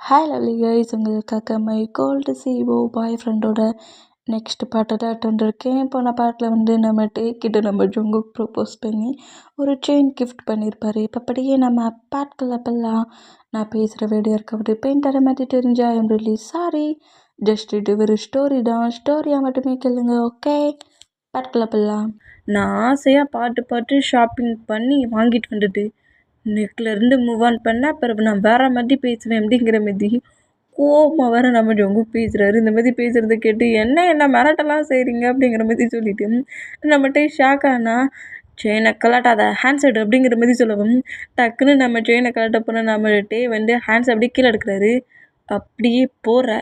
Hi lovely guys, உங்களுக்காக my gold CO பாய் ஃப்ரெண்டோட next பாட்டை தான் அட்டுருக்கேன். போன பாட்டில் நம்ம டேக்கிட்ட நம்ம ஜங்குக் ப்ரப்போஸ் பண்ணி ஒரு செயின் கிஃப்ட் பண்ணியிருப்பாரு. இப்போ அப்படியே நம்ம பாட்கள் அப்பெல்லாம் நான் பேசுகிற வீடியோ இருக்க பெயிண்டரை மாதிரி தெரிஞ்சா ஐம் ரிலி சாரி. ஜஸ்ட் இது ஒரு ஸ்டோரி தான், ஸ்டோரியாக மட்டுமே கேளுங்க. ஓகே, பாட்கள் அப்பெல்லாம் நான் ஆசையாக பாட்டு ஷாப்பிங் பண்ணி வாங்கிட்டு வந்துட்டு நெக்லேருந்து மூவ் ஆன் பண்ணால் பிறகு நான் வேறு மாதிரி பேசுவேன் அப்படிங்கிற மாதிரி கோபமாக வேறு நம்ம ஜங்குக் பேசுகிறாரு. இந்த மாதிரி பேசுகிறத கேட்டு என்ன மிரட்டெல்லாம் செய்கிறீங்க அப்படிங்கிற மாதிரி சொல்லிவிட்டு நம்மகிட்ட ஷாக் ஆனால் செயினை கலாட்டாத ஹேண்ட்ஸ் அப்படிங்கிற மாதிரி சொல்லவும் டக்குன்னு நம்ம செயினை கலாட்ட போனால் நம்மகிட்டே ஹேண்ட்ஸ் அப்படியே கீழே எடுக்கிறாரு. அப்படியே போகிற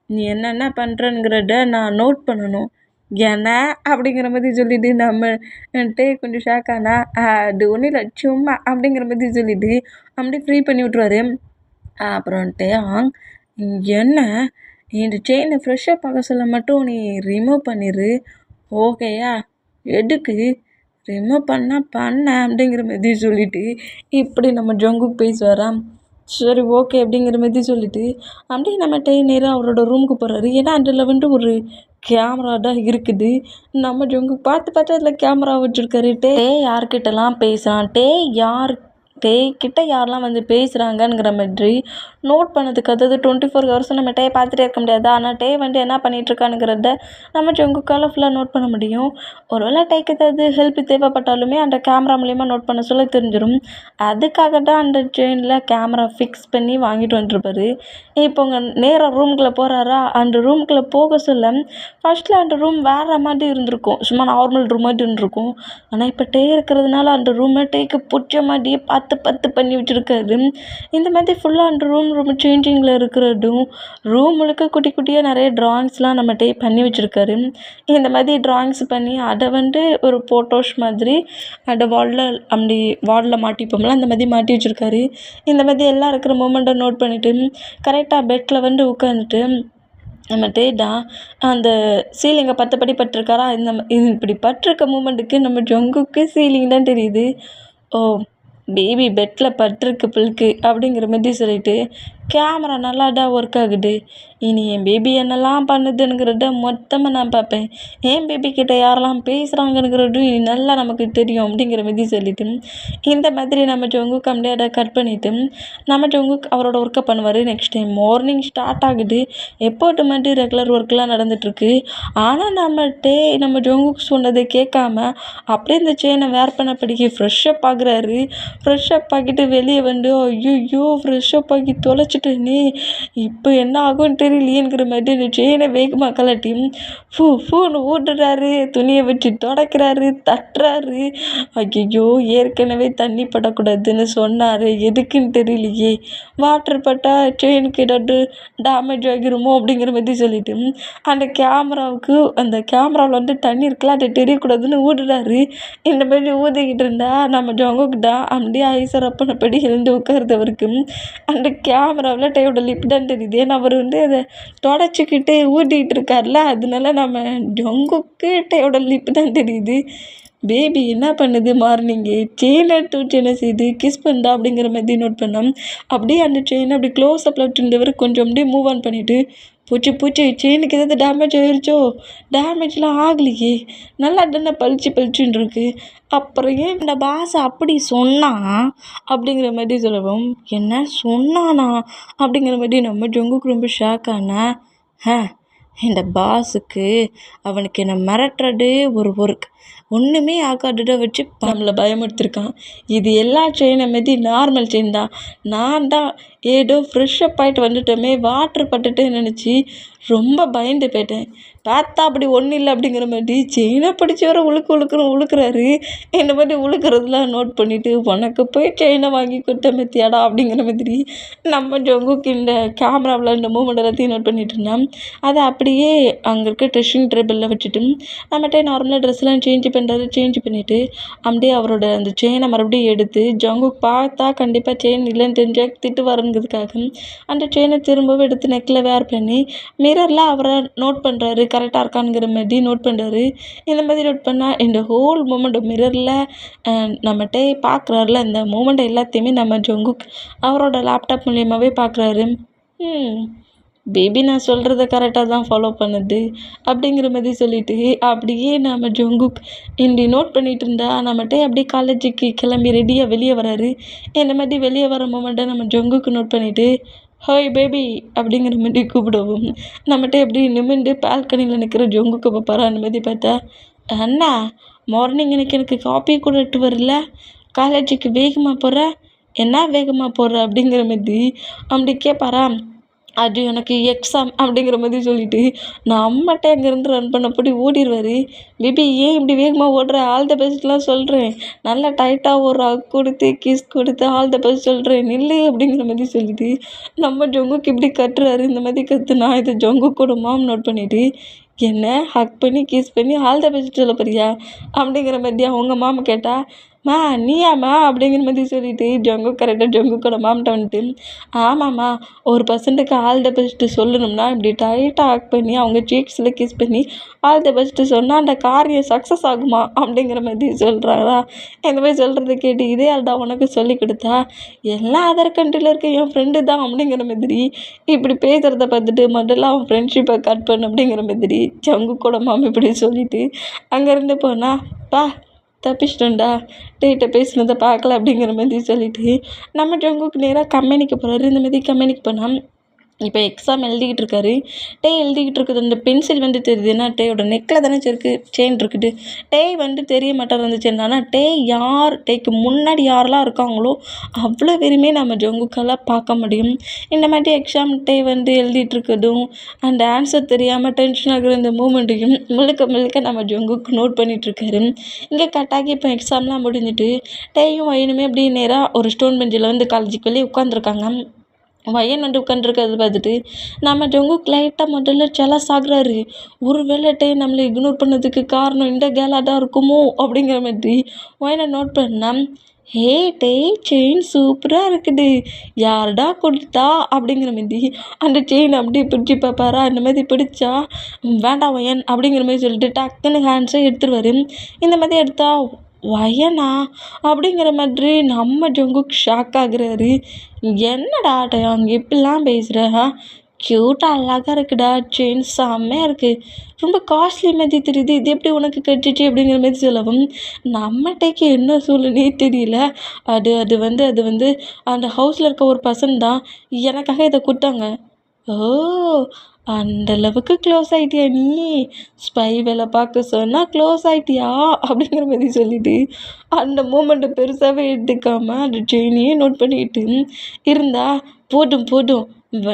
நீ என்னென்ன பண்ணுறங்கிறத நான் நோட் பண்ணணும் என்ன அப்படிங்கிற மாதிரி சொல்லிவிட்டு நம்மகிட்டே கொஞ்சம் ஷாக் ஆனால் அது ஒன்றும் இல்லை சும்மா அப்படிங்கிற மாதிரி சொல்லிவிட்டு அப்படியே ஃப்ரீ பண்ணி விட்ருவாரு. அப்புறம்ட்டு என்ன இந்த செயினை ஃப்ரெஷ்ஷாக பார்க்க சொல்ல மட்டும் நீ ரிமூவ் பண்ணிடு ஓகேயா, எதுக்கு ரிமூவ் பண்ண அப்படிங்கிற மாதிரி சொல்லிவிட்டு இப்படி நம்ம ஜங்குக் பேசுவாராம். சரி ஓகே அப்படிங்கிற மாதிரி சொல்லிவிட்டு அப்படியே நம்மகிட்ட நேராக அவரோட ரூமுக்கு போகிறாரு. ஏன்னா அதில் ஒரு கேமரா தான் இருக்குது. நம்ம ஜங்குக் பார்த்து அதில் கேமரா வச்சுருக்காரு. யார்கிட்டலாம் பேசுகிறான், கிட்ட யாரெல்லாம் பேசுகிறாங்கங்கிற மாதிரி நோட் பண்ணதுக்கு, அதாவது 24 ஹவர்ஸ் நம்ம பார்த்துட்டே இருக்க முடியாது. ஆனால் என்ன பண்ணிகிட்ருக்கானுங்கிறத நம்ம ஜங்குக்கால் ஃபுல்லாக நோட் பண்ண முடியும். ஒருவேளை ஏதாவது ஹெல்ப் தேவைப்பட்டாலுமே அந்த கேமரா மூலிமா நோட் பண்ண சொல்ல தெரிஞ்சிடும். அதுக்காக தான் அந்த செயினில் கேமரா ஃபிக்ஸ் பண்ணி வாங்கிட்டு வந்துருப்பாரு. இப்போ நேராக ரூம்குள்ளே போகிறாரா, அந்த ரூம்குள்ளே போக சொல்ல ஃபஸ்ட்டில் அந்த ரூம் வேறு மாதிரி இருந்திருக்கும், சும்மா நார்மல் ரூம் மாதிரி இருந்திருக்கும். ஆனால் இப்போ இருக்கிறதுனால அந்த ரூமை பிடிச்ச மாதிரியே பார்த்து பண்ணி வச்சுருக்காரு. இந்த மாதிரி ஃபுல்லாக அந்த ரூம் சேஞ்சிங்கில் இருக்கிறதும் ரூம் முழுக்க குட்டி குட்டியாக நிறைய ட்ராயிங்ஸ்லாம் நம்ம பண்ணி வச்சுருக்காரு. இந்த மாதிரி ட்ராயிங்ஸ் பண்ணி அதை ஒரு ஃபோட்டோஸ் மாதிரி அந்த வாலில் மாட்டிப்போம்ல, அந்த மாதிரி மாட்டி வச்சுருக்காரு. இந்த மாதிரி எல்லாம் இருக்கிற மூமெண்ட்டை நோட் பண்ணிவிட்டு கரெக்டாக பெட்டில் உட்காந்துட்டு நம்ம தான் அந்த சீலிங்கை படி பட்டிருக்காரா. இப்படி பட்டிருக்க மூமெண்ட்டுக்கு நம்ம ஜங்குக்கு சீலிங் தான் தெரியுது. ஓ, பேபி பெட்டில் பட்டிருக்கு பிள்ளைக்கு அப்படிங்கிற மாதிரி சொல்லிட்டு கேமரா நல்லா தான் ஒர்க் ஆகுது. இனி என் பேபி என்னெல்லாம் பண்ணுதுங்கிறத மொத்தமாக நான் பார்ப்பேன். என் பேபி கிட்ட யாரெல்லாம் பேசுகிறாங்கங்கிறதும் இனி நல்லா நமக்கு தெரியும் அப்படிங்கிற மாதிரி சொல்லிவிட்டு இந்த மாதிரி நம்ம ஜங்குக் அப்படியே அதை கட் பண்ணிவிட்டு நம்ம ஜங்குக் அவரோட ஒர்க்கை பண்ணுவார். நெக்ஸ்ட் டைம் மார்னிங் ஸ்டார்ட் ஆகுது. எப்போட்டு மாதிரி ரெகுலர் ஒர்க்கெலாம் நடந்துகிட்ருக்கு. ஆனால் நம்ம ஜங்குக் சொன்னதை கேட்காம அப்படியே இந்த செயினை வேர் பண்ணபடிக்கு ஃப்ரெஷ்ஷப் ஆகுறாரு. ஃப்ரெஷ்ஷப் ஆகிட்டு வெளியே ஐயோ ஃப்ரெஷ்ஷப் ஆகி தொலைச்சிட்டேனே, இப்போ என்ன ஆகும்னு தெரியலையேங்கிற மாதிரி இந்த செயினை வேகமாக கலட்டி ஃபூன்னு ஊட்டுறாரு. துணியை வச்சு தொடக்கிறாரு, தட்டுறாரு. ஐயோ, ஏற்கனவே தண்ணி படக்கூடாதுன்னு சொன்னார், எதுக்குன்னு தெரியலையே, வாட்டர் பட்டால் செயினுக்கு ஏதாவது டேமேஜ் ஆகிருமோ அப்படிங்கிற மாதிரி சொல்லிட்டு அந்த கேமராவில் தண்ணி இருக்குல்ல, அதை தெரியக்கூடாதுன்னு ஊடுறாரு. இந்த மாதிரி ஊதிக்கிட்டு இருந்தா நம்ம ஜங்குக் தான் அப்படியே ஐசரப்பனப்படி எழுந்து உட்கார்ந்தவருக்கு அந்த கேமராவில் டேயோட லிப் தான் தெரியுது. ஏன்னா அவர் அதை தொடச்சிக்கிட்டு ஊட்டிகிட்டு இருக்கார்ல, அதனால நம்ம ஜங்குக்கு டேயோட லிப் தான் தெரியுது. பேபி என்ன பண்ணுது, மார்னிங்கு செயினை தூச்சி என்ன செய்யுது, கிஸ் பண்ணுதா அப்படிங்கிற மாதிரி நோட் பண்ணோம். அப்படியே அந்த செயினை அப்படி க்ளோஸ் அப்பில் வச்சுருந்தவர் கொஞ்சம் அப்படியே மூவ் ஆன் பண்ணிவிட்டு பூச்சி செயினுக்கு ஏதாவது டேமேஜ் ஆகிருச்சோ, டேமேஜ்லாம் ஆகலையே, நல்லா தானே பளிச்சுன்னு இருக்கு, அப்புறம் ஏன் இந்த பாஸ் அப்படி சொன்னான் அப்படிங்கிற மாதிரி சொல்லவும், என்ன சொன்னானா அப்படிங்கிற மாதிரி நம்ம ஜங்குக்கு ரொம்ப ஷாக் ஆனா, இந்த பாஸுக்கு அவனுக்கு என்ன மிரட்டுறதே ஒரு ஒர்க், ஒன்றுமே ஆகாததை வச்சு நம்மளை பயமுறுத்திருக்கான். இது எல்லா செயினை மாரி நார்மல் செயின் தான். நான் தான் ஏதோ ஃப்ரெஷ்ஷப் ஆகிட்டு வந்துட்டோமே, வாட்ரு பட்டுட்டு நினச்சி ரொம்ப பயந்து போயிட்டேன். பார்த்தா அப்படி ஒன்றும் இல்லை அப்படிங்கிற மாதிரி செயினை பிடிச்சி வர உழுக்குறாரு. இந்த மாதிரி உழுக்கிறதுலாம் நோட் பண்ணிவிட்டு உனக்கு போய் செயினை வாங்கி கொடுத்த மெத்தியாடா அப்படிங்கிற மாதிரி நம்ம ஜங்குக்கு இந்த கேமராவில் இந்த மூமெண்ட் எல்லாத்தையும் நோட் பண்ணிட்டு இருந்தான். அதை அப்படியே அங்கே இருக்க ட்ரெஸ்ஸிங் டேபிளில் வச்சுட்டு நம்மகிட்ட நார்மலாக ட்ரெஸ்லாம் சேஞ்ச் பண்ணிவிட்டு அப்படியே அவரோட அந்த செயினை மறுபடியும் எடுத்து ஜங்குக் பார்த்தா கண்டிப்பாக செயின் இல்லைன்னு தெரிஞ்சால் திட்டுவாருங்கிறதுக்காக அந்த செயினை திரும்பவும் எடுத்து நெக்கில் வேர் பண்ணி மிரரில் அவரை நோட் பண்ணுறாரு, கரெக்டாக இருக்கானுங்கிற மாதிரி நோட் பண்ணுறாரு. இந்த மாதிரி நோட் பண்ணால் இந்த ஹோல் மூமெண்ட் மிரரில் நம்மகிட்ட பார்க்குறாருல, இந்த மூமெண்ட் எல்லாத்தையுமே நம்ம ஜங்குக் அவரோட லேப்டாப் மூலியமாகவே பார்க்குறாரு. ம் பேபி நான் சொல்கிறத கரெக்டாக தான் ஃபாலோ பண்ணுது அப்படிங்கிற மாதிரி சொல்லிட்டு அப்படியே நம்ம ஜங்குக் இப்படி நோட் பண்ணிட்டு இருந்தா நம்மகிட்ட அப்படியே காலேஜுக்கு கிளம்பி ரெடியாக வெளியே வராரு. இந்த மாதிரி வெளியே வர மொமெண்ட்டை நம்ம ஜங்குக்கு நோட் பண்ணிவிட்டு ஹாய் பேபி அப்படிங்கிற மாதிரி கூப்பிடுவோம். நம்மகிட்ட எப்படி நிமிர்ந்து பால்கனியில் நிற்கிற ஜங்குக்கு பார்ப்பாரா அந்த மாதிரி பார்த்தா, அண்ணா மார்னிங் எனக்கு காப்பி கூட இட்டு வரல, காலேஜுக்கு வேகமாக போகிற, என்ன வேகமாக போகிற அப்படிங்கிற மாதிரி அப்படி கேட்பாரா. அது எனக்கு எக்ஸாம் அப்படிங்கிற மாதிரி சொல்லிட்டு நான் அம்மாட்ட அங்கேருந்து ரன் பண்ணப்படி ஓடிடுவார். பேபி ஏன் இப்படி வேகமாக ஓடுற, ஆல் த பெஸ்ட்லாம் சொல்கிறேன், நல்லா டைட்டாக ஒரு ஹக் கொடுத்து கிஸ் கொடுத்து ஆல் த பெஸ்ட் சொல்கிறேன் நில்லு அப்படிங்கிற மாதிரி சொல்லிட்டு நம்ம ஜங்குக்கு இப்படி கட்டுறாரு. இந்த மாதிரி கற்றுனா இது ஜங்குக்கோட மாம் நோட் பண்ணிவிட்டு என்ன ஹக் பண்ணி கிஸ் பண்ணி ஆல் த பெஸ்ட் சொல்ல போறியா அப்படிங்கிற மாதிரி அவங்க மாமா கேட்டால், மா நீயாம்மா அப்படிங்கிற மாதிரி சொல்லிட்டு ஜங்குக் கரெக்டாக ஜங்குக்கோட மாம்கிட்ட வந்துட்டு, ஆமாம்மா ஒரு பர்சன்ட்டுக்கு ஆல் த பெஸ்ட்டு சொல்லணும்னா இப்படி டைட்டாக ஹக் பண்ணி அவங்க சீக்ஸில் கிஸ் பண்ணி ஆல் த பெஸ்ட்டு சொன்னால் அந்த காரியம் சக்ஸஸ் ஆகுமா அப்படிங்கிற மாதிரி சொல்கிறாரா. இந்த மாதிரி சொல்கிறத கேட்டு இதே ஆள்டா உனக்கு சொல்லி கொடுத்தா, எல்லாம் அதர் கண்ட்ரியில் இருக்க என் ஃப்ரெண்டு தான் அப்படிங்கிற மாதிரி இப்படி பேசுகிறத பார்த்துட்டு முதல்ல அவன் ஃப்ரெண்ட்ஷிப்பை கட் பண்ணு அப்படிங்கிற மாதிரி ஜங்குக்கோட மாம் இப்படி சொல்லிவிட்டு அங்கேருந்து போனால் பா தப்பிச்சிட்டோண்டா, டேட்டை பேசுனதை பார்க்கல அப்படிங்கிற மாதிரி சொல்லிவிட்டு நம்ம ஜங்குக்கு நேராக கம்பெனிக்கு போகிறாரு. இந்த மாதிரி கம்பெனிக்கு போனால் இப்போ எக்ஸாம் எழுதிக்கிட்டு இருக்காரு. டே எழுதிக்கிட்டு இருக்குது அந்த பென்சில் வந்து தெரியுது. ஏன்னா டேயோட நெக்கில் தானே செயின் இருக்குது. டே வந்து தெரிய மாட்டார் அந்த செயின். ஆனால் டேக்கு முன்னாடி யாரெல்லாம் இருக்காங்களோ அவ்வளோ பேருமே நம்ம ஜங்குக்கெல்லாம் பார்க்க முடியும். இந்த மாதிரி எக்ஸாம் டே வந்து எழுதிட்டு இருக்கதும் அந்த ஆன்சர் தெரியாமல் டென்ஷன் ஆகுற இந்த மூமெண்ட்டையும் முழுக்க நம்ம ஜங்குக்கு நோட் பண்ணிகிட்ருக்காரு. இங்கே கட்டாகி இப்போ எக்ஸாம்லாம் முடிஞ்சிட்டு டேயும் வயனுமே அப்படி நேராக ஒரு ஸ்டோன் பெஞ்சில் வந்து காலேஜுக்கு வெளியே உட்காந்துருக்காங்க. வயன் வந்து உட்காந்துருக்கிறது பார்த்துட்டு நம்ம ஜங்குக் லைட்டாக முதல்ல செலஸ் ஆகுறாரு. ஒரு வேளை டே நம்மளை இக்னோர் பண்ணதுக்கு காரணம் இந்த கேலாக தான் இருக்குமோ அப்படிங்கிற மாதிரி வயனை நோட் பண்ணால், ஹே டே செயின் சூப்பராக இருக்குது, யாருடா கொடுத்தா அப்படிங்கிற மாதிரி அந்த செயின் அப்படியே பிடிச்சி பார்ப்பாரா. அந்த மாதிரி பிடிச்சா வேண்டாம் வயன் அப்படிங்கிற மாதிரி சொல்லிட்டு டக்குன்னு ஹேண்ட்ஸை எடுத்துருவார். இந்த மாதிரி எடுத்தா வயனா அப்படிங்கிற மாதிரி நம்ம ஜங்குக் ஷாக் ஆகுறாரு. என்னடா அங்கே இப்படிலாம் பேசுகிற, க்யூட்டாக அழகாக இருக்குடா, செயின் செம்மையாக இருக்குது, ரொம்ப காஸ்ட்லி மாதிரி தெரியுது, இது எப்படி உனக்கு கட்டிச்சு அப்படிங்கிற மாதிரி சொல்லவும் நம்ம டேக்கு என்ன சொல்லனே தெரியல. அது வந்து அந்த ஹவுஸில் இருக்க ஒரு பர்சன் தான் எனக்காக இதை கொடுத்தாங்க. ஓ அந்த அளவுக்கு க்ளோஸ் ஆகிட்டியா நீ, ஸ்பை வேலை பார்க்க சொன்னால் க்ளோஸ் ஆகிட்டியா அப்படிங்கிற மாதிரி சொல்லிவிட்டு அந்த மூமெண்ட்டை பெருசாகவே எடுத்துக்காமல் அந்த செயினையே நோட் பண்ணிக்கிட்டு இருந்தா, போதும்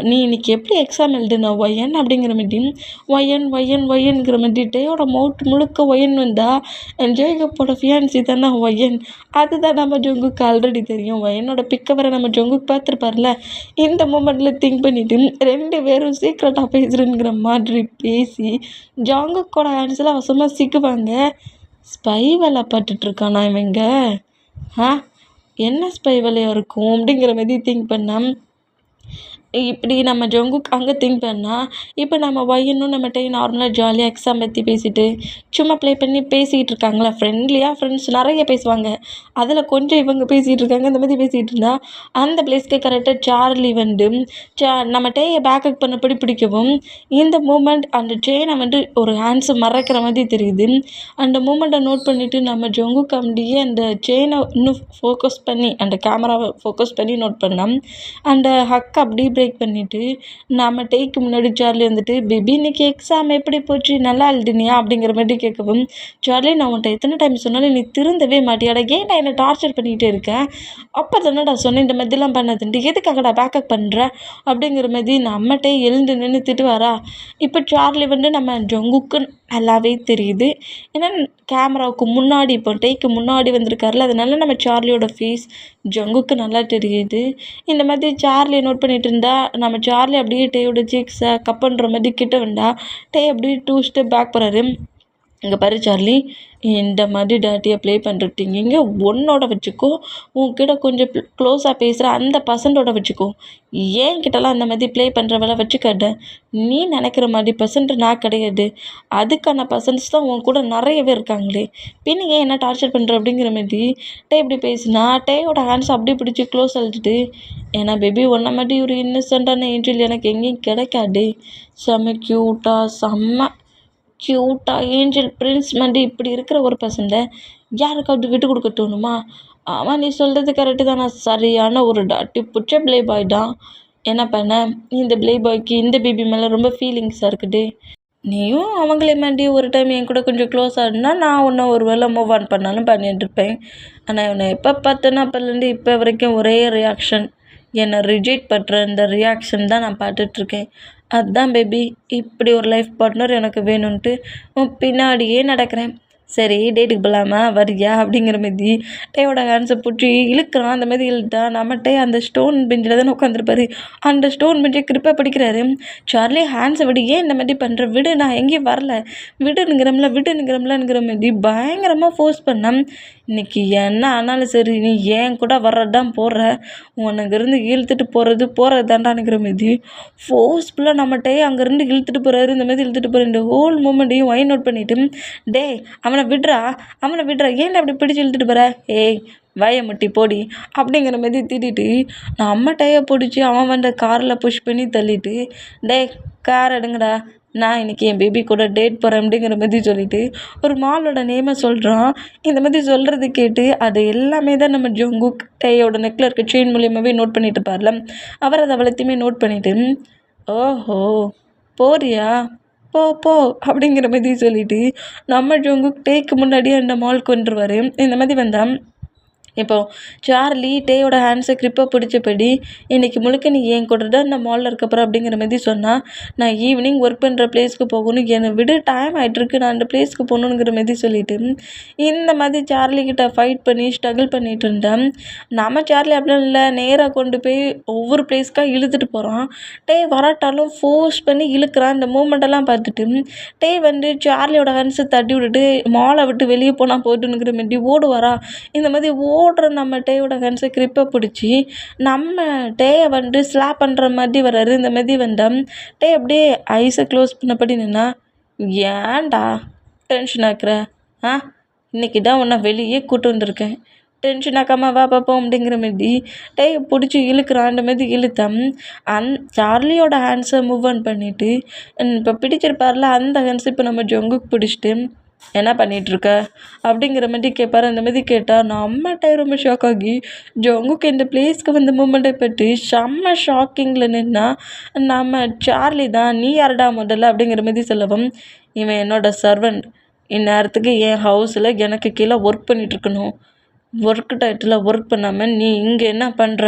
நீ இன்னைக்கு எப்படி எக்ஸாம் எழுதுனா ஒயன் அப்படிங்கிற மாதிரி ஒயன்ங்கிற மாதிரி டேயோட மவுட் முழுக்க ஒயன் வந்தா ஜேகப்போட ஃபியான்சி தானே ஒயன். அதுதான் நம்ம ஜங்குக்கு ஆல்ரெடி தெரியும். ஒயனோட பிக்கை வர நம்ம ஜங்குக்கு பார்த்துருப்பார்ல. இந்த மூமெண்ட்டில் திங்க் பண்ணிவிட்டு 2 பேரும் சீக்ரெட்டாக பேசுகிறேங்கிற மாதிரி பேசி ஜங்குக்கோட ஹேண்ட்ஸில் வசமாக சிக்குவாங்க. ஸ்பை வேலை பார்த்துட்ருக்கானா இவங்க, என்ன ஸ்பை வேலையாக இருக்கும் அப்படிங்கிற மாதிரி திங்க் பண்ணால் இப்படி நம்ம ஜங்குக் அங்கே திங்க் பண்ணால் இப்போ நம்ம ஒயனும் நம்மகிட்ட நார்மலாக ஜாலியாக எக்ஸாம் பற்றி பேசிட்டு சும்மா ப்ளே பண்ணி பேசிக்கிட்டு இருக்காங்களா. ஃப்ரெண்ட்ஸ் நிறைய பேசுவாங்க, அதில் கொஞ்சம் இவங்க பேசிகிட்டு இருக்காங்க. இந்த மாதிரி பேசிகிட்டு இருந்தால் அந்த பிளேஸ்க்கு கரெக்டாக சார்லி வந்து நம்ம டேயை பேக்கப் பண்ணபடி பிடிக்கவும் இந்த மூமெண்ட் அந்த செயினை வந்து ஒரு ஹேண்ட்ஸை மறைக்கிற மாதிரி தெரியுது. அந்த மூமெண்ட்டை நோட் பண்ணிவிட்டு நம்ம ஜங்குக் அப்படியே அந்த செயினை இன்னும் ஃபோக்கஸ் பண்ணி அந்த கேமராவை ஃபோக்கஸ் பண்ணி நோட் பண்ணோம். அந்த ஹக் அப்படியே பிரேக் பண்ணிவிட்டு நம்ம டேக்கு முன்னாடி சார்லி வந்துட்டு, பேபி இன்னைக்கு எக்ஸாம் எப்படி போச்சு, நல்லா எழுதுனியா அப்படிங்கிற மாதிரி கேட்கவும், சார்லி நான் உன்ட்ட எத்தனை டைம் சொன்னாலும் நீ திருந்தவே மாட்டியாடா, ஏன்டா என்னை டார்ச்சர் பண்ணிக்கிட்டே இருக்கேன், அப்போ தானடா சொன்னேன் இந்த மாதிரிலாம் பண்ணதுன்ட்டு, எதுக்காகடா பேக்கப் பண்ணுற அப்படிங்கிற மாதிரி நம்மகிட்டே எழுந்து நின்று திட்டுவாரா. இப்போ சார்லி வந்து நம்ம ஜங்குக்கு நல்லாவே தெரியுது. ஏன்னா கேமராவுக்கு முன்னாடி இப்போ டேக்கு முன்னாடி வந்திருக்காருல, அதனால நம்ம சார்லியோட ஃபேஸ் ஜங்குக்கு நல்லா தெரியுது. இந்த மாதிரி சார்லியை நோட் பண்ணிகிட்டு இருந்தா நம்ம சார்லி அப்படியே டேயோட சீக்ஸை கப் பண்ணுற மாதிரி கிட்ட வந்தா டே அப்படியே 2 ஸ்டெப் பேக் போகிறாரு. இங்கே பாரு சார்லி, இந்த மாதிரி டேட்டியை ப்ளே பண்ணுறீங்க இங்கே உன்னோட வச்சுக்கோ, உன்கிட்ட கொஞ்சம் க்ளோஸாக பேசுகிற அந்த பர்சன்டோட வச்சுக்கோ. ஏன்கிட்டலாம் அந்த மாதிரி ப்ளே பண்ணுறவள வச்சுக்காட்ட. நீ நினைக்கிற மாதிரி பர்சன்ட் நான் கிடையாது. அதுக்கான பர்சன்ட்ஸ் தான் உன் கூட நிறையவே இருக்காங்களே. பின்ன ஏன் என்ன டார்ச்சர் பண்ணுற அப்படிங்கிற மாதிரி டே இப்படி பேசுனா டேயோட ஹேண்ட்ஸ் அப்படியே பிடிச்சி க்ளோஸ் அழுத்துட்டு, ஏன்னா பேபி உன்ன மாதிரி ஒரு இன்னசென்ட்டான ஏஞ்சல் எனக்கு எங்கேயும் கிடைக்காது. செம்ம க்யூட்டாக ஏஞ்சல் பிரின்ஸ் மாதிரி இப்படி இருக்கிற ஒரு பர்சன்ட்டை யாருக்காவது விட்டு கொடுக்க தோணுமா? ஆமாம், நீ சொல்கிறது கரெக்டு தான். நான் சரியான ஒரு டாட்டி பிடிச்ச ப்ளே பாய் தான். என்ன பண்ண, இந்த ப்ளே பாய்க்கு இந்த பேபி மேலே ரொம்ப ஃபீலிங்ஸாக இருக்குது. நீயும் அவங்களே மாதிரி ஒரு டைம் என் கூட கொஞ்சம் க்ளோஸாக இருந்தால் நான் உன்னை ஒரு வேளை மூவ் ஆன் பண்ணாலும் பண்ணிட்டு இருப்பேன். ஆனால் உன்னை எப்போ பார்த்தேன்னா அப்போலேருந்து இப்போ வரைக்கும் ஒரே ரியாக்ஷன், என்னை ரிஜெக்ட் பண்ணுற இந்த ரியாக்ஷன் தான் நான் பார்த்துட்ருக்கேன். அதுதான் பேபி, இப்படி ஒரு லைஃப் பார்ட்னர் எனக்கு வேணும்ன்ட்டு உன் பின்னாடியே நடக்கிறேன். சரி, டேட்டுக்கு போகலாமா, வரியா அப்படிங்கிற மாதிரி டேயோட ஹேண்ட்ஸை பிடிச்சி இழுக்கிறான். அந்த மாதிரி இழுத்தா நம்மகிட்டே அந்த ஸ்டோன் பெஞ்சில் தானே உட்காந்துருப்பாரு. அந்த ஸ்டோன் பெஞ்சை கிரிப்பாக பிடிக்கிறாரு. சார்லி ஹேண்ட்ஸை விடு, ஏன் இந்த மாதிரி பண்ணுற, விடு, நான் எங்கேயும் வரல, விடுனுங்கிறம்லங்கிற மாதிரி பயங்கரமாக ஃபோர்ஸ் பண்ணேன். இன்றைக்கி என்ன ஆனாலும் சரி, நீ ஏன் கூட வர்றது தான் போடுற, உனக்கிருந்து இழுத்துட்டு போகிறது தாண்டானுங்கிற மாதிரி ஃபோர்ஸ்ஃபுல்லாக நம்மகிட்டே அங்கேருந்து இழுத்துட்டு போகிறாரு. இந்த மாதிரி இழுத்துட்டு போகிற இந்த ஹோல் மூமெண்ட்டையும் ஒயின் அவுட் பண்ணிவிட்டு, டே அவனை விட்றா, ஏன் அப்படி பிடிச்சி இழுத்துட்டு போகிற, ஏய் வய முட்டி போடி அப்படிங்கிற மாதிரி திட்டிட்டு நம்ம டையை பிடிச்சி அவன் வந்த காரில் புஷ் பண்ணி தள்ளிட்டு, டே கார் எடுங்கடா, நான் இன்றைக்கி என் பேபி கூட டேட் போகிறேன் அப்படிங்கிற மாதிரி சொல்லிவிட்டு ஒரு மாலோட நேமை சொல்கிறான். இந்த மாதிரி சொல்கிறது கேட்டு அது எல்லாமே தான் நம்ம ஜங்குக் டேயோட நெக்கில் இருக்க செயின் மூலியமாகவே நோட் பண்ணிட்டு இருப்பார்ல. அவர் அதை அவ்வளோத்தையுமே நோட் பண்ணிவிட்டு, ஓஹோ போறியா, போ அப்படிங்கிற மாதிரி சொல்லிவிட்டு நம்ம ஜங்குக் டேக்கு முன்னாடியே அந்த மாலுக்கு வந்துடுவார். இந்த மாதிரி வந்தால் இப்போது சார்லி டேயோட ஹேண்ட்ஸை கிரிப்பாக பிடிச்சபடி, இன்றைக்கி முழுக்க நீ என் கூட தான் இந்த மாலில் இருக்கப்புறம் அப்படிங்கிற மாதிரி சொன்னால், நான் ஈவினிங் ஒர்க் பண்ணுற பிளேஸ்க்கு போகணும், என்னை விட டைம் ஆகிட்டுருக்கு, நான் அந்த பிளேஸ்க்கு போகணுங்கிற மாதிரி சொல்லிவிட்டு இந்த மாதிரி சார்லிக்கிட்ட ஃபைட் பண்ணி ஸ்ட்ரகிள் பண்ணிகிட்டு இருந்தேன். நம்ம சார்லி அப்படிலாம் இல்லை, நேராக கொண்டு போய் ஒவ்வொரு பிளேஸ்க்காக இழுத்துட்டு போகிறான். டே வராட்டாலும் ஃபோர்ஸ் பண்ணி இழுக்கிறான். இந்த மூமெண்ட்டெல்லாம் பார்த்துட்டு டே சார்லியோட ஹேண்ட்ஸை தட்டி விட்டுட்டு மாலை விட்டு வெளியே போனால் போட்டுனுங்கிற மாதிரி ஓடுவாரா. இந்த மாதிரி ஓடுற நம்ம டேயோட ஹேண்ட்ஸை கிரிப்பை பிடிச்சி நம்ம டேயை ஸ்லாப் பண்ணுற மாதிரி வர்றாரு. இந்த மாதிரி வந்தால் டே அப்படியே ஐஸை க்ளோஸ் பண்ணபடி நின்னா, ஏன்டா டென்ஷன் ஆக்குற, இன்றைக்கி தான் உன்னை வெளியே கூட்டு வந்திருக்கேன், டென்ஷன் ஆக்காமல் வா பார்ப்போம் அப்படிங்கிற மாதிரி டேயை பிடிச்சி இழுக்கிறான். அந்த மாதிரி இழுத்தம் சார்லியோட ஹேண்ட்ஸை மூவ் ஆன் பண்ணிவிட்டு இப்போ பிடிச்சிருப்பார்ல அந்த ஹேண்ட்ஸ் இப்போ நம்ம ஜங்குக்கு பிடிச்சிட்டு, என்ன பண்ணிகிட்ருக்க அப்படிங்கிற மாதிரி கேட்பார். அந்த மாதிரி கேட்டால் நம்ம டே ரொம்ப ஷாக் ஆகி ஜங்குக்கு இந்த பிளேஸ்க்கு வந்து மூமெண்ட்டை பற்றி செம்ம ஷாக்கிங்கில் நின்னா நம்ம சார்லி தான், நீ யாருடா முதல்ல அப்படிங்கிற மாதிரி சொல்லவும், இவன் என்னோட சர்வெண்ட், இந்நேரத்துக்கு என் ஹவுஸில் எனக்கு கீழே ஒர்க் பண்ணிகிட்ருக்கணும், ஒர்க் டைட்டில் ஒர்க் பண்ணாமல் நீ இங்கே என்ன பண்ணுற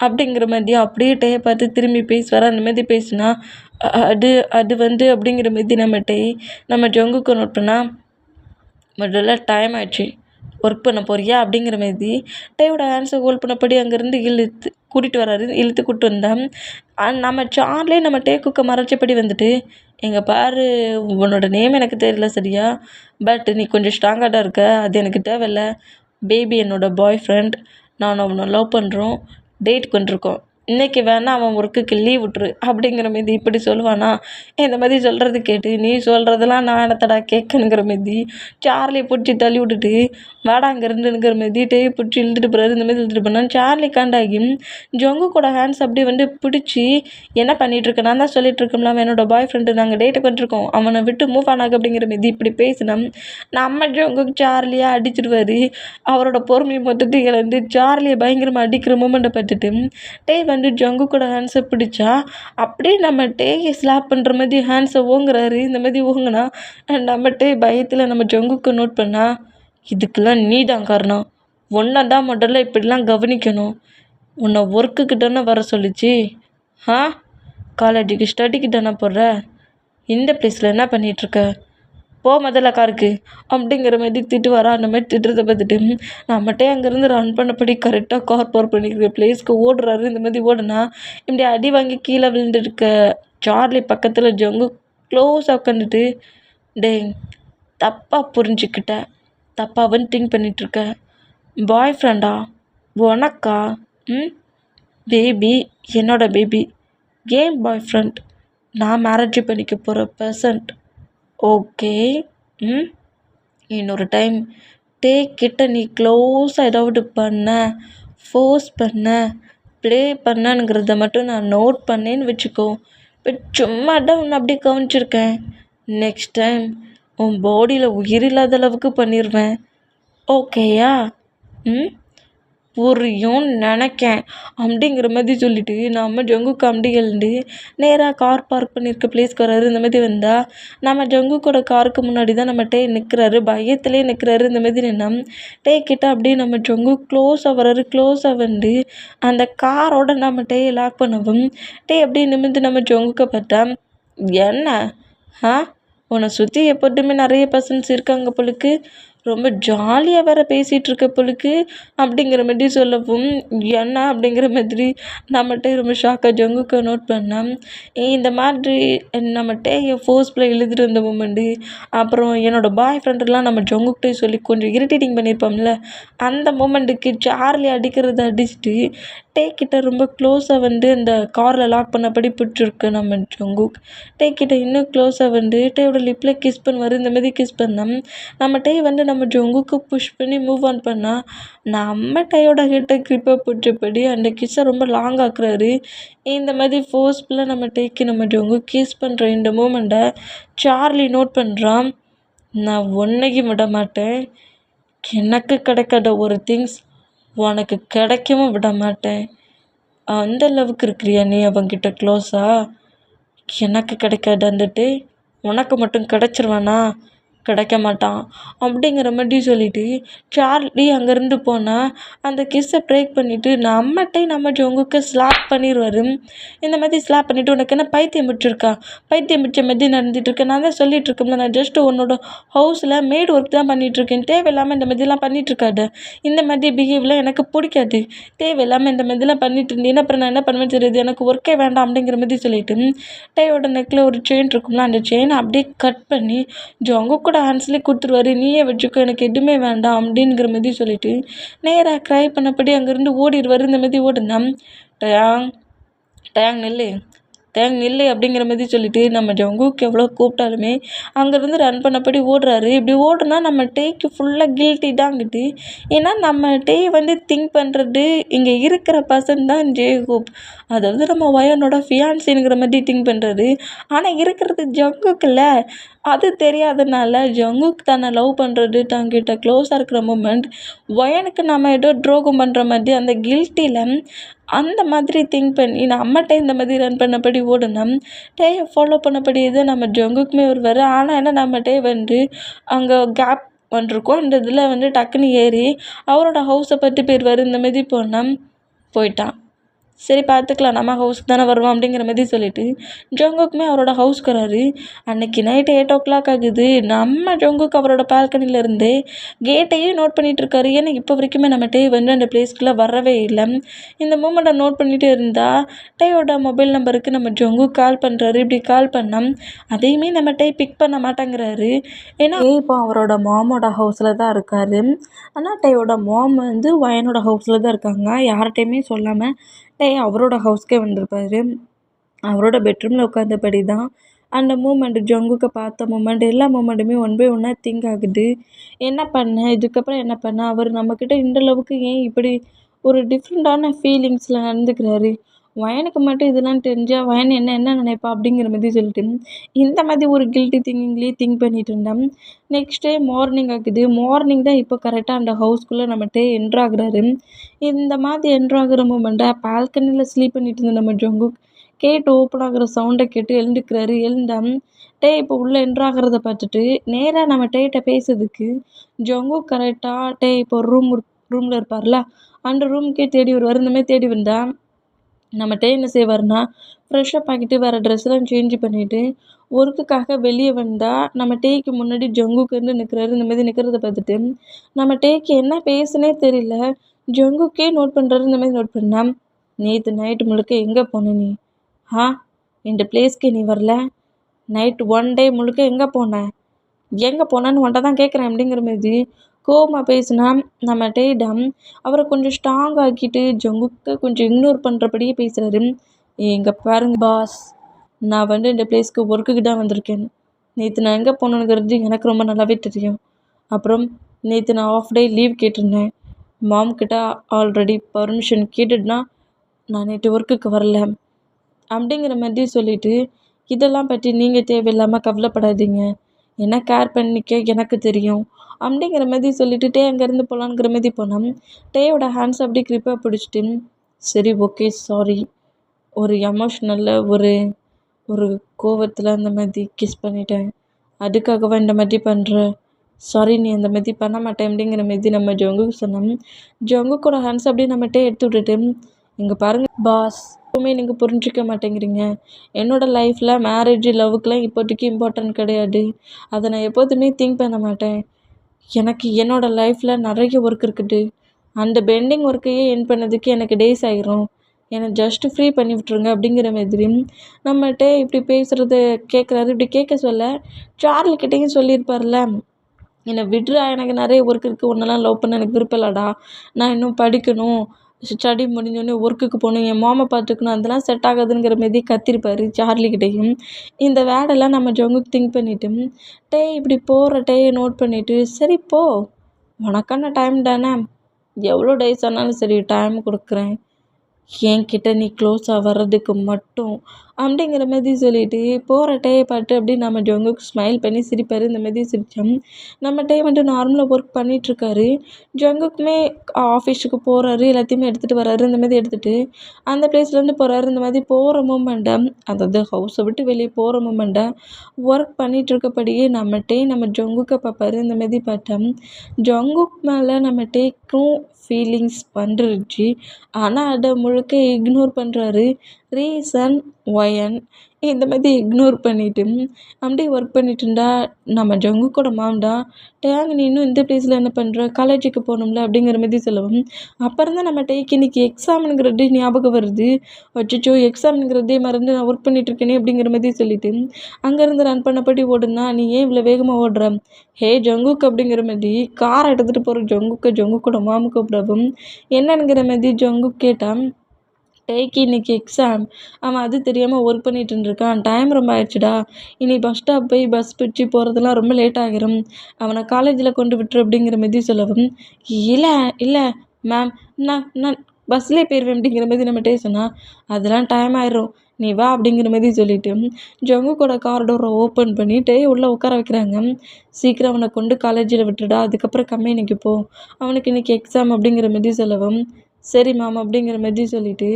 அப்படிங்கிற மாதிரி அப்படியே டேயை பார்த்து திரும்பி பேசுவார். அந்த மாதிரி பேசுனா அது அப்படிங்கிற மாதிரி நம்ம ஜங்குக்கு நோட் பண்ணால், முதல்ல டைம் ஆயிடுச்சு, ஒர்க் பண்ண போறியா அப்படிங்கிற மாதிரி டேயோட ஹேண்ட்ஸை ஹோல்ட் பண்ணபடி அங்கேருந்து கூட்டிகிட்டு வராரு. கூப்பிட்டு வந்தேன். நம்ம சார்லே நம்ம டே குக்கை மறைச்சபடி வந்துட்டு, எங்கே பாரு, உன்னோட நேம் எனக்கு தெரியல சரியா, பட் நீ கொஞ்சம் ஸ்ட்ராங்காக தான் இருக்க, அது எனக்கு தேவையில்ல, பேபி என்னோட பாய் ஃப்ரெண்ட், நான் அவனை லவ் பண்ணுறோம், டேட்டுக்கு வந்துருக்கோம், இன்றைக்கி வேணால் அவன் ஒர்க்குக்கு லீவ் விட்ரு அப்படிங்கிற மாதிரி இப்படி சொல்லுவானா. இந்த மாதிரி சொல்கிறது கேட்டு நீ சொல்கிறதெல்லாம் நான் என்னத்தடா கேட்கணுங்கிற மாதிரி சார்லி பிடிச்சி தள்ளி விட்டுட்டு வாடா அங்கேருந்துங்கிற மாதிரி டே பிடிச்சி இழுத்துட்டு போகிறாரு. இந்த மாதிரி இழுத்துட்டு போனால் சார்லி காண்டாகி ஜொங்கு கூட ஹேண்ட்ஸ் அப்படியே பிடிச்சி, என்ன பண்ணிகிட்ருக்கேன், நான் தான் சொல்லிகிட்ருக்கோம்ல அவன் என்னோட பாய் ஃப்ரெண்டு, நாங்கள் டேட்டுக்கு வந்துருக்கோம், அவனை விட்டு மூவ் ஆனாங்க அப்படிங்கிற மாதிரி இப்படி பேசினோம். நம்ம ஜொங்குக்கு சார்லியாக அடிச்சிடுவார். அவரோட பொறுமையை மொத்தத்தை இழந்து சார்லியை பயங்கரமாக அடிக்கிற மூமெண்ட்டை பார்த்துட்டு டே ஜங்கு கூட ஹேண்ட்ஸை பிடிச்சா அப்படியே நம்ம டேயை ஸ்லாப் பண்ணுற மாதிரி ஹேண்ட்ஸை ஓங்குறாரு. இந்த மாதிரி ஓங்குனா நம்ம டே பயத்தில் நம்ம ஜங்குக்கு நோட் பண்ணா, இதுக்கெல்லாம் நீ தான் காரணம், ஒன்றை தான் முதல்ல இப்படிலாம் கவனிக்கணும், உன்னை ஒர்க்குக்கு தானே வர சொல்லிச்சு, காலேஜுக்கு ஸ்டடிக்கு தானே போடுற, இந்த பிளேஸில் என்ன பண்ணிகிட்ருக்க, போ முதல்ல காருக்கு அப்படிங்கிற மாதிரி திட்டுவாரா. அந்த மாதிரி திட்டுறதை பார்த்துட்டு நம்மகிட்டே அங்கேருந்து ரன் பண்ணபடி கரெக்டாக கார் பார்க் பண்ணிக்கிற பிளேஸ்க்கு ஓடுறாரு. இந்த மாதிரி ஓடுனா இப்படி அடி வாங்கி கீழே விழுந்துருக்க சார்லி பக்கத்தில் ஜங்கு க்ளோஸாக உட்காந்துட்டு, டே தப்பாக புரிஞ்சுக்கிட்ட, தப்பாகவும் திங்க் பண்ணிகிட்ருக்க. பாய் ஃப்ரெண்டா உனக்கா? ம் பேபி என்னோட பேபி, ஏன் பாய் ஃப்ரெண்ட்? நான் மேரேஜ் பண்ணிக்க போகிற பர்சன்ட். ஓகே. ம் இன்னொரு டைம் கிட்ட நீ க்ளோஸாக ஏதாவது பண்ண, ஃபோர்ஸ் பண்ண, ப்ளே பண்ணங்கிறத மட்டும் நான் நோட் பண்ணேன்னு வச்சுக்கோ. இப்போ சும்மா தான் உன்னை அப்படியே கவனிச்சிருக்கேன். நெக்ஸ்ட் டைம் உன் பாடியில் உயிர் இல்லாத அளவுக்கு பண்ணிடுவேன். ஓகேயா? ம் புரியும்னு நினைக்கேன் அப்படிங்கிற மாதிரி சொல்லிட்டு நம்ம ஜங்குக்கு அப்படி எழுந்து நேராக கார் பார்க் பண்ணியிருக்க பிளேஸ்க்கு வராரு. இந்த மாதிரி வந்தால் நம்ம ஜங்குக்கோட காருக்கு முன்னாடி தான் நம்ம நிற்கிறாரு. பயத்துலேயே நிற்கிறாரு. இந்த மாதிரி நின்னா கிட்ட அப்படியே நம்ம ஜங்கு க்ளோஸாக வராரு. க்ளோஸாக வந்து அந்த காரோட நம்ம லாக் பண்ணவும் அப்படியே நிமிர்ந்து நம்ம ஜங்குக்க பார்த்தா, என்ன உன்னை சுற்றி எப்போதுமே நிறைய பர்சன்ஸ் இருக்காங்க போலுக்கு, ரொம்ப ஜாலியாக வேற பேசிகிட்டு இருக்க போலுக்கு அப்படிங்கிற மாதிரி சொல்லவும், என்ன அப்படிங்கிற மாதிரி நம்மகிட்ட ரொம்ப ஷாக்காக ஜங்குக்க நோட் பண்ணேன். இந்த மாதிரி நம்மகிட்ட ஃபோர்ஸ்ஃபுல்லாக எழுதிட்டு வந்த மூமெண்ட்டு, அப்புறம் என்னோடய பாய் ஃப்ரெண்டெல்லாம் நம்ம ஜங்குக்கிட்டே சொல்லி கொஞ்சம் இரிட்டேட்டிங் பண்ணியிருப்போம்ல, அந்த மூமெண்ட்டுக்கு சார்லி அடிக்கிறத அடிச்சுட்டு கிட்ட ரொம்ப க்ளோஸாக வந்து அந்த காரில் லாக் பண்ணபடி பிடிச்சிருக்கு நம்ம ஜங்குக். கிட்ட இன்னும் க்ளோஸாக வந்து டேயோட லிப்பில் கிஸ் பண்ணுவார். இந்த மாதிரி கிஸ் பண்ணோம். நம்ம வந்து நம்ம ஜங்குக்கு புஷ் பண்ணி மூவ் ஆன் பண்ணால் நம்ம டையோட ஹெட்டை கிரிப்பாக பிடிச்சபடி அந்த கிஸ்ஸை ரொம்ப லாங் ஆக்குறாரு. இந்த மாதிரி ஃபோர்ஸ்ஃபுல்லாக நம்ம ஜங்கு கிஸ் பண்ணுற இந்த மூமெண்ட்டை சார்லி நோட் பண்ணுறான். நான் ஒன்றையும் விட மாட்டேன். எனக்கு கிடைக்காத ஒரு திங்ஸ் உனக்கு கிடைக்கவும் விட மாட்டேன். அந்த அளவுக்கு இருக்கிறியா நீ அவங்கிட்ட க்ளோஸாக? எனக்கு கிடைக்காது வந்துட்டு உனக்கு மட்டும் கிடச்சிருவானா? கிடைக்க மாட்டான் அப்படிங்கிற மாதிரி சொல்லிட்டு சார்லி அங்கேருந்து போனால் அந்த கிஸ்ஸை ப்ரேக் பண்ணிவிட்டு நம்ம ஜங்குக்கு ஸ்லாப் பண்ணிடுவார். இந்த மாதிரி ஸ்லாப் பண்ணிவிட்டு, உனக்கு என்ன பைத்தியம் பிடிச்சிருக்கா? பைத்தியம் பிடிச்ச மாதிரி நடந்துகிட்ருக்கேன். நான் தான் சொல்லிகிட்ருக்கேன்ல, நான் ஜஸ்ட்டு உன்னோட ஹவுஸில் மேட் ஒர்க் தான் பண்ணிகிட்ருக்கேன். தேவையில்லாமல் இந்த மாதிரிலாம் பண்ணிகிட்ருக்காது. இந்த மாதிரி பிஹேவ்லாம் எனக்கு பிடிக்காது. தேவையில்லாமல் இந்த மாதிரிலாம் பண்ணிட்டு இருந்தீங்கன்னா அப்புறம் நான் என்ன பண்ணுவேன்னு தெரியுது. எனக்கு ஒர்க்கே வேண்டாம் அப்படிங்கிற மாதிரி சொல்லிட்டு டையோட நெக்கில் ஒரு செயின் இருக்கும்ல, அந்த செயினை அப்படியே கட் பண்ணி ஜங்கு கூட ஹேண்ட்ஸ்லேயே கொடுத்துருவாரு. நீயே வச்சுக்கோ, எனக்கு எதுவுமே வேண்டாம் அப்படிங்கிற மாதிரி சொல்லிட்டு நேராக க்ரை பண்ணபடி அங்கேருந்து ஓடிடுவார். இந்த மாதிரி ஓடுனா டயாங் டயாங் நில்லு, டேங் நில்லு அப்படிங்கிற மாதிரி சொல்லிட்டு நம்ம ஜங்குக்கு எவ்வளோ கூப்பிட்டாலுமே அங்கேருந்து ரன் பண்ணபடி ஓடுறாரு. இப்படி ஓடுனா நம்ம டேக்கு ஃபுல்லாக கில்ட்டி தாங்கிட்டு. ஏன்னா நம்ம வந்து திங்க் பண்ணுறது இங்கே இருக்கிற பர்சன் தான் ஜேகோப், அதாவது நம்ம வயனோட ஃபியான்சிங்கிற மாதிரி திங்க் பண்ணுறது. ஆனால் இருக்கிறது ஜங்குக்குல்ல, அது தெரியாதனால ஜங்குக்கு தன்னை லவ் பண்ணுறது, தங்கிட்ட க்ளோஸாக இருக்கிற மூமெண்ட் வயனுக்கு நம்ம ஏதோ துரோகம் பண்ணுற மாதிரி அந்த கில்ட்டியில் அந்த மாதிரி திங்க் பண்ணி நம்மகிட்ட இந்த மாதிரி ரன் பண்ணபடி ஓடுனா ஃபாலோ பண்ணபடி இது நம்ம ஜங்குக்குமே வருவார். ஆனால் என்ன நம்மகிட்ட வந்து அங்கே கேப் வந்துருக்கோம். இந்த இதில் வந்து டக்குன்னு ஏறி அவரோட ஹவுஸை பற்றி போயிடுவார். இந்த மாதிரி போயிட்டான். சரி பார்த்துக்கலாம், நம்ம ஹவுஸ்க்கு தானே வருவோம் அப்படிங்கிற மாதிரி சொல்லிட்டு ஜங்குக்குமே அவரோட ஹவுஸ்க்கு வராரு. அன்றைக்கி நைட்டு 8 o'clock ஆகுது. நம்ம ஜங்குக்கு அவரோட பால்கனிலேருந்தே கேட்டையே நோட் பண்ணிகிட்டு இருக்காரு. ஏன்னா இப்போ வரைக்குமே நம்ம வந்து அந்த பிளேஸ்க்குள்ளே வரவே இல்லை. இந்த மூமெண்ட்டை நோட் பண்ணிகிட்டு இருந்தால் டேயோட மொபைல் நம்பருக்கு நம்ம ஜங்கு கால் பண்ணுறாரு. இப்படி கால் பண்ணால் அதையுமே நம்ம பிக் பண்ண மாட்டேங்கிறாரு. ஏன்னா இப்போ அவரோட மாமோட ஹவுஸில் தான் இருக்கார். ஆனால் டேயோட மாம் வந்து வயனோட ஹவுஸில் தான் இருக்காங்க. யார்கிட்டையுமே சொல்லாமல் அவரோட ஹவுஸ்க்கே வந்திருப்பாரு. அவரோட பெட்ரூமில் உட்காந்தபடி தான் அந்த மூமெண்ட் ஜங்குக்கு பார்த்த மூமெண்ட் எல்லா மூமெண்ட்டுமே ஒன் பை ஒன்னாக திங்க் ஆகுது. என்ன பண்ண, இதுக்கப்புறம் என்ன பண்ண, அவர் நம்மக்கிட்ட இந்த அளவுக்கு ஏன் இப்படி ஒரு டிஃப்ரெண்ட்டான ஃபீலிங்ஸில் நடந்துக்கிறாரு? வயனுக்கு மட்டும் இதெல்லாம் தெரிஞ்சால் வயன் என்ன நினைப்பா அப்படிங்கிற மாதிரி சொல்லிட்டு இந்த மாதிரி ஒரு கில்ட்டி திங்கிங்லேயே திங்க் பண்ணிட்டு இருந்தேன். நெக்ஸ்ட் டே மார்னிங் ஆகுது. மார்னிங் தான் இப்போ கரெக்டாக அந்த ஹவுஸ்க்குள்ளே நம்மகிட்ட என்ட்ராகிறாரு. இந்த மாதிரி என்ட்ராகிற மூமெண்ட்டை பால்கனியில் ஸ்லீப் பண்ணிட்டு இருந்த நம்ம ஜங்குக் கேட் ஓப்பன் ஆகிற சவுண்டை கேட்டு எழுந்துக்கிறாரு. எழுந்தால் இப்போ உள்ளே என்ட்ராகிறத பார்த்துட்டு நேராக நம்ம கிட்ட பேசுறதுக்கு ஜங்குக் கரெக்டாக இப்போ ரூமில் இருப்பார்ல, அந்த ரூமுக்கே தேடி வருவார். இந்த மாதிரி தேடி வந்தால் நம்ம என்ன செய்வார்னா ஃப்ரெஷ்ஷப் ஆகிட்டு வேறு ட்ரெஸ்லாம் சேஞ்சு பண்ணிவிட்டு ஒர்க்குக்காக வெளியே வந்தால் நம்ம டேக்கு முன்னாடி ஜங்குக்கு இருந்து நிற்கிறாரு. இந்த மாதிரி நிற்கிறத பார்த்துட்டு நம்ம டேக்கு என்ன பேசுனே தெரியல. ஜங்குக்கே நோட் பண்ணுறாரு. இந்த மாதிரி நோட் பண்ணால், நேற்று நைட்டு முழுக்க எங்கே போன நீ? இந்த பிளேஸ்க்கு நீ வரல. நைட் 1 day முழுக்க எங்கே போன? எங்கே போனான்னு உன்ட்ட தான் கேட்குறேன் அப்படிங்கிற மாதிரி கோவமாக பேசினா நம்ம டேடம் அவரை கொஞ்சம் ஸ்ட்ராங் ஆக்கிட்டு ஜங்குக்கை கொஞ்சம் இக்னோர் பண்ணுறபடியே பேசுகிறாரு. இங்கே பாருங்க பாஸ், நான் வந்து இந்த பிளேஸ்க்கு ஒர்க்குக்கு தான் வந்திருக்கேன். நேற்று நான் எங்கே போனேங்கிறது எனக்கு ரொம்ப நல்லாவே தெரியும். அப்புறம் நேற்று நான் ஆஃப் டே லீவ் கேட்டிருந்தேன். மாம் கிட்ட ஆல்ரெடி பர்மிஷன் கேட்டுட்டுனா நான் நேற்று ஒர்க்குக்கு வரல அப்படிங்கிற மாதிரி சொல்லிவிட்டு, இதெல்லாம் பற்றி நீங்கள் தேவையில்லாமல் கவலைப்படாதீங்க, என்ன கேர் பண்ணிக்க எனக்கு தெரியும் அப்படிங்கிற மாதிரி சொல்லிட்டு டே அங்கேருந்து போகலான்ங்கிற மாதிரி போனோம். டேயோட ஹேண்ட்ஸ் அப்படி கிரிப்பாக பிடிச்சிட்டு, சரி ஓகே சாரி, ஒரு எமோஷ்னலில் ஒரு ஒரு கோவத்தில் அந்த மாதிரி கிஸ் பண்ணிட்டேன், அதுக்காகவா இந்த மாதிரி பண்ணுற, சாரி நீ அந்த மாதிரி பண்ண மாட்டேன் அப்படிங்கிற மாதிரி நம்ம ஜங்குக்கு சொன்னோம். ஜங்குக்கோட ஹேண்ட்ஸ் அப்படியே நம்ம டே எடுத்து விட்டுட்டு, இங்கே பாருங்கள் பாஸ், எப்பவுமே நீங்கள் புரிஞ்சிக்க மாட்டேங்கிறீங்க. என்னோடய லைஃப்பில் மேரேஜ் லவ்வுக்கெலாம் இப்போதைக்கு இம்பார்ட்டன்ட் கிடையாது. அதை நான் எப்போதுமே திங்க் பண்ண மாட்டேன். எனக்கு என்னோடய லைஃப்பில் நிறைய ஒர்க் இருக்குது. அந்த பெண்டிங் ஒர்க்கையே என் பண்ணதுக்கு எனக்கு டேஸ் ஆகிரும். என்னை ஜஸ்ட்டு ஃப்ரீ பண்ணி விட்ருங்க அப்படிங்கிற மாதிரி நம்மகிட்ட இப்படி பேசுகிறத கேட்குறாரு. இப்படி கேட்க சொல்ல சார்லிக்கிட்டேயும் சொல்லியிருப்பார்ல, என்னை விட்றா, எனக்கு நிறைய ஒர்க் இருக்குது, ஒன்றெல்லாம் லவ் பண்ண எனக்கு விருப்பம் இல்லைடா, நான் இன்னும் படிக்கணும், ஸ்டடி முடிஞ்சோடனே ஒர்க்குக்கு போகணும், என் மாமா பார்த்துக்கணும், அதெல்லாம் செட் ஆகாதுங்கிற மாரி கத்திருப்பார் சார்லிக்கிட்டேயும். இந்த வேடெல்லாம் நம்ம ஜங்குக்கு திங்க் பண்ணிவிட்டு டே இப்படி போகிற டேயை நோட் பண்ணிவிட்டு, சரி போ, உனக்கான டைம் தானே, எவ்வளோ டேஸ் ஆனாலும் சரி டைம் கொடுக்குறேன், என்கிட்ட நீ க்ளோஸாக வர்றதுக்கு மட்டும் அப்படிங்கிற மாதிரி சொல்லிட்டு போகிற டேயை பார்த்து அப்படி நம்ம ஜங்குக்கு ஸ்மைல் பண்ணி சிரிப்பார். இந்த மாதிரி சிரித்தோம். நம்ம டே வந்துட்டு நார்மலாக ஒர்க் பண்ணிகிட்ருக்காரு. ஜங்குக்குமே ஆஃபீஸுக்கு போகிறாரு, எல்லாத்தையுமே எடுத்துகிட்டு வர்றாரு. இந்த மாதிரி எடுத்துகிட்டு அந்த பிளேஸ்லேருந்து போகிறாரு. இந்த மாதிரி போகிற மூமெண்ட்டை, அதாவது ஹவுஸை விட்டு வெளியே போகிற மூமெண்ட்டை ஒர்க் பண்ணிகிட்ருக்கப்படியே நம்ம டே நம்ம ஜங்குக்கை பார்ப்பாரு. இந்த மாதிரி பார்த்தோம். ஜங்குக் மேலே நம்ம டேக்கும் ஃபீலிங்ஸ் வந்துருச்சு. ஆனால் அதை முழுக்க இக்னோர் பண்ணுறாரு. ரீசன் ஒயன் இந்த மாதிரி இக்னோர் பண்ணிவிட்டு அப்படியே ஒர்க் பண்ணிட்டு இருந்தா நம்ம ஜங்குக்கோட மாம்டா, டேங் நீ இன்னும் இந்த பிளேஸில் என்ன பண்ணுற, காலேஜுக்கு போகணும்ல அப்படிங்கிற மாதிரி சொல்லவும், அப்புறம் தான் நம்ம டேக்கு இன்றைக்கி எக்ஸாமுங்கிறது ஞாபகம் வருது. அச்சோ எக்ஸாமுங்கிறதே மறந்து நான் ஒர்க் பண்ணிகிட்ருக்கேனே அப்படிங்கிற மாதிரி சொல்லிவிட்டு அங்கேருந்து ரன் பண்ணப்படி ஓடுனா, நீ ஏன் இவ்வளோ வேகமாக ஓடுற, ஹே ஜங்குக் அப்படிங்கிற மாதிரி காரை எடுத்துகிட்டு போகிற ஜங்குக்கோட மாமு கூப்பிடவும், என்னங்கிற மாதிரி ஜங்குக் கேட்டான். டேக்கு இன்றைக்கி எக்ஸாம், அவன் அது தெரியாமல் ஒர்க் பண்ணிட்டு இருந்திருக்கான், டைம் ரொம்ப ஆயிடுச்சுடா, இனி பஸ் ஸ்டாப் போய் பஸ் பிடிச்சி போகிறதுலாம் ரொம்ப லேட் ஆகிரும், அவனை காலேஜில் கொண்டு விட்டுரு அப்படிங்கிற மாதிரி சொல்லவும், இல்லை இல்லை மேம், நான் நான் பஸ்லேயே போயிடுவேன் அப்படிங்கிற மாதிரி நம்ம டே சொன்னால், அதெல்லாம் டைம் ஆயிடும், நீ வா அப்படிங்கிற மாதிரி சொல்லிவிட்டு ஜங்குக்கோட கார் டோரை ஓப்பன் பண்ணி டே உள்ளே உட்கார வைக்கிறாங்க. சீக்கிரம் அவனை கொண்டு காலேஜில் விட்டுடா, அதுக்கப்புறம் கம்பெனிக்கு போ, அவனுக்கு இன்றைக்கி எக்ஸாம் அப்படிங்கிற மாதிரி சொல்லவும், சரி மேம் அப்படிங்கிற மாதிரி சொல்லிவிட்டு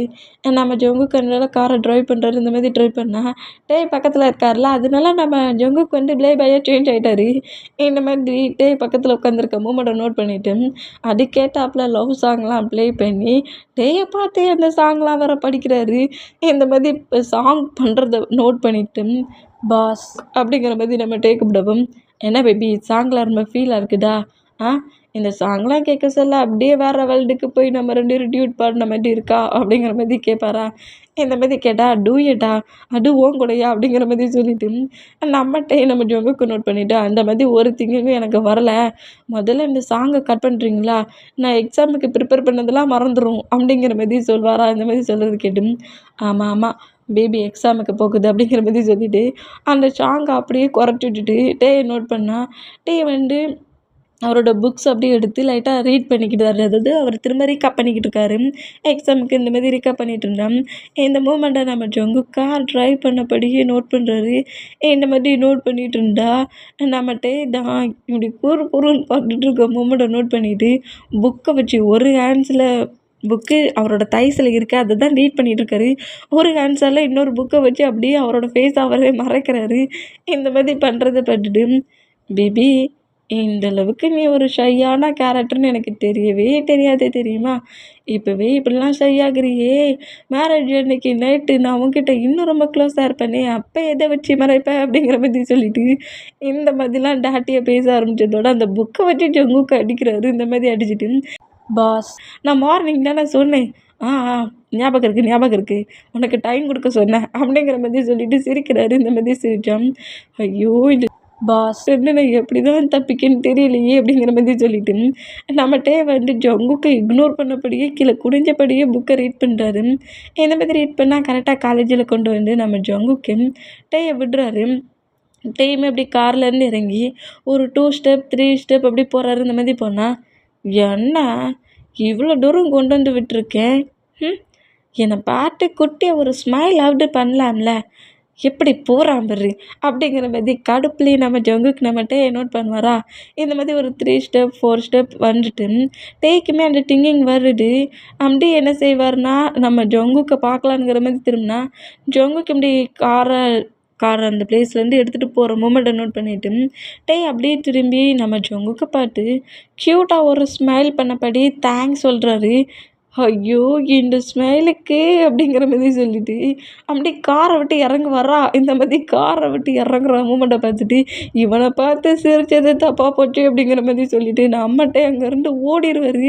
நம்ம ஜங்குக்கு அதனால காரை ட்ரைவ் பண்ணுறாரு. இந்த மாதிரி ட்ரைவ் பண்ணால் டே பக்கத்தில் இருக்கார்ல, அதனால நம்ம ஜங்குக்கு வந்து ப்ளே பாயாக சேஞ்ச் ஆகிட்டாரு. இந்த மாதிரி டே பக்கத்தில் உட்காந்துருக்க மூமெண்ட்டை நோட் பண்ணிவிட்டு அதுக்கேட்டாப்பில் லவ் சாங்லாம் ப்ளே பண்ணி டேயை பார்த்தே அந்த சாங்லாம் வேறு படிக்கிறாரு. இந்த மாதிரி சாங் பண்ணுறத நோட் பண்ணிவிட்டு பாஸ் அப்படிங்கிற மாதிரி நம்ம டே கூப்பிடவும், என்ன பேபி சாங்லாம் ரொம்ப ஃபீலாக இருக்குதா, இந்த சாங்லாம் கேட்க சொல்ல அப்படியே வேறு வேர்ல்டுக்கு போய் நம்ம 2 பேரும் டியூட் பாடின மாதிரி இருக்கா அப்படிங்கிற மாதிரி கேட்பாரா. இந்த மாதிரி கேட்டால் டூயட்டா, அது ஓன் கூடயா அப்படிங்கிற மாதிரி சொல்லிவிட்டு நம்மகிட்டே நம்ம ஜங்குக்கு நோட் பண்ணிவிட்டு, அந்த மாதிரி ஒரு திங்கும் எனக்கு வரலை, முதல்ல இந்த சாங்கை கட் பண்ணுறீங்களா, நான் எக்ஸாமுக்கு ப்ரிப்பேர் பண்ணதெல்லாம் மறந்துடும் அப்படிங்கிற மாதிரி சொல்வாரா. இந்த மாதிரி சொல்கிறது கேட்டு, ஆமாம் ஆமாம் பேபி எக்ஸாமுக்கு போகுது அப்படிங்கிற மாதிரி சொல்லிவிட்டு அந்த சாங்கை அப்படியே குறைச்சி விட்டுட்டு டே நோட் பண்ணால் டே வந்து அவரோட புக்ஸ் அப்படியே எடுத்து லைட்டாக ரீட் பண்ணிக்கிட்டாரு. அதாவது அவர் திரும்ப ரீகாப் பண்ணிக்கிட்டு இருக்காரு. எக்ஸாமுக்கு இந்த மாதிரி ரீகாப் பண்ணிகிட்டு இருந்தான். இந்த மூமெண்ட்டை நம்ம ஜங்கு கார் ட்ரைவ் பண்ணபடியே நோட் பண்ணுறாரு. இந்த மாதிரி நோட் பண்ணிகிட்டு இருந்தா நம்மகிட்டே தான் இப்படி குறுன்னு பார்த்துட்டு இருக்க மூமெண்ட்டை நோட் பண்ணிவிட்டு புக்கை வச்சு ஒரு ஹேண்ட்ஸில் புக்கு அவரோட தைஸில் இருக்குது, அதை தான் ரீட் பண்ணிகிட்டு இருக்காரு. ஒரு ஹேண்ட்ஸால் இன்னொரு புக்கை வச்சு அப்படியே அவரோட ஃபேஸ் அவரே மறைக்கிறாரு. இந்த மாதிரி பண்ணுறதை பார்த்துட்டு, பேபி இந்த அளவுக்கு நீ ஒரு ஷையான கேரக்டர்னு எனக்கு தெரியவே தெரியாதே தெரியுமா, இப்போவே இப்படிலாம் ஷை ஆகுறியே, மேரேஜ் அன்னைக்கு நைட்டு நான் உங்ககிட்ட இன்னும் ரொம்ப க்ளோஸாக இருப்பேனே, அப்போ எதை வச்சு மறைப்பேன் அப்படிங்கிற மாதிரி சொல்லிட்டு இந்த மாதிரிலாம் டாட்டியாக பேச ஆரம்பித்ததோட அந்த புக்கை வச்சு ஜங்குக்கு அடிக்கிறாரு. இந்த மாதிரி அடிச்சுட்டு, பாஸ் நான் மார்னிங் தானே சொன்னேன், ஞாபகம் இருக்குது உனக்கு டைம் கொடுக்க சொன்னேன் அப்படிங்கிற மாதிரி சொல்லிட்டு சிரிக்கிறாரு. இந்த மாதிரி சிரித்தான். ஐயோ இது பாஸ் வந்து நான் எப்படி தான் தப்பிக்கன்னு தெரியலையே அப்படிங்கிற மாதிரி சொல்லிட்டு நம்மகிட்டே வந்து ஜங்குக்கை இக்னோர் பண்ணபடியே கீழே குடிஞ்சபடியே புக்கை ரீட் பண்ணுறாரு. இந்த மாதிரி ரீட் பண்ணால் கரெக்டாக காலேஜில் கொண்டு வந்து நம்ம ஜங்குக்கு டேயை விடுறாரு. டேயுமே அப்படி கார்லேருந்து இறங்கி ஒரு 2 ஸ்டெப் 3 ஸ்டெப் அப்படி போகிறாரு. இந்த மாதிரி போனால் என்ன இவ்வளோ தூரம் கொண்டு வந்து விட்டுருக்கேன், என்னை பார்த்து குட்டியாக ஒரு ஸ்மைல் ஆகுது பண்ணலாம்ல, எப்படி போகிறான் பாரு அப்படிங்கிற மாதிரி கடுப்புலேயே நம்ம ஜங்குக்கு நம்மகிட்ட நோட் பண்ணுவாரா. இந்த மாதிரி ஒரு 3 ஸ்டெப் 4 ஸ்டெப் வந்துட்டு டேக்குமே அந்த திங்கிங் வருது. அப்படி என்ன செய்வார்னா நம்ம ஜங்குக்கை பார்க்கலாங்கிற மாதிரி திரும்பினா ஜங்குக்கு இப்படி காரை அந்த பிளேஸ்லேருந்து எடுத்துகிட்டு போகிற மூமெண்ட்டை நோட் பண்ணிவிட்டு டே அப்படியே திரும்பி நம்ம ஜங்குக்கை பார்த்து க்யூட்டாக ஒரு ஸ்மைல் பண்ணபடி தேங்க்ஸ் சொல்கிறாரு. ஐயோ இந்த ஸ்மைலுக்கு அப்படிங்கிற மாதிரி சொல்லிட்டு அப்படி காரை விட்டு இறங்குவாரா. இந்த மாதிரி காரை விட்டு இறங்குற மூமெண்ட்டை பார்த்துட்டு இவனை பார்த்து சிரிச்சது தப்பாக போச்சு அப்படிங்கிற மாதிரி சொல்லிட்டு நம்மகிட்ட அங்கேருந்து ஓடிடுவார்.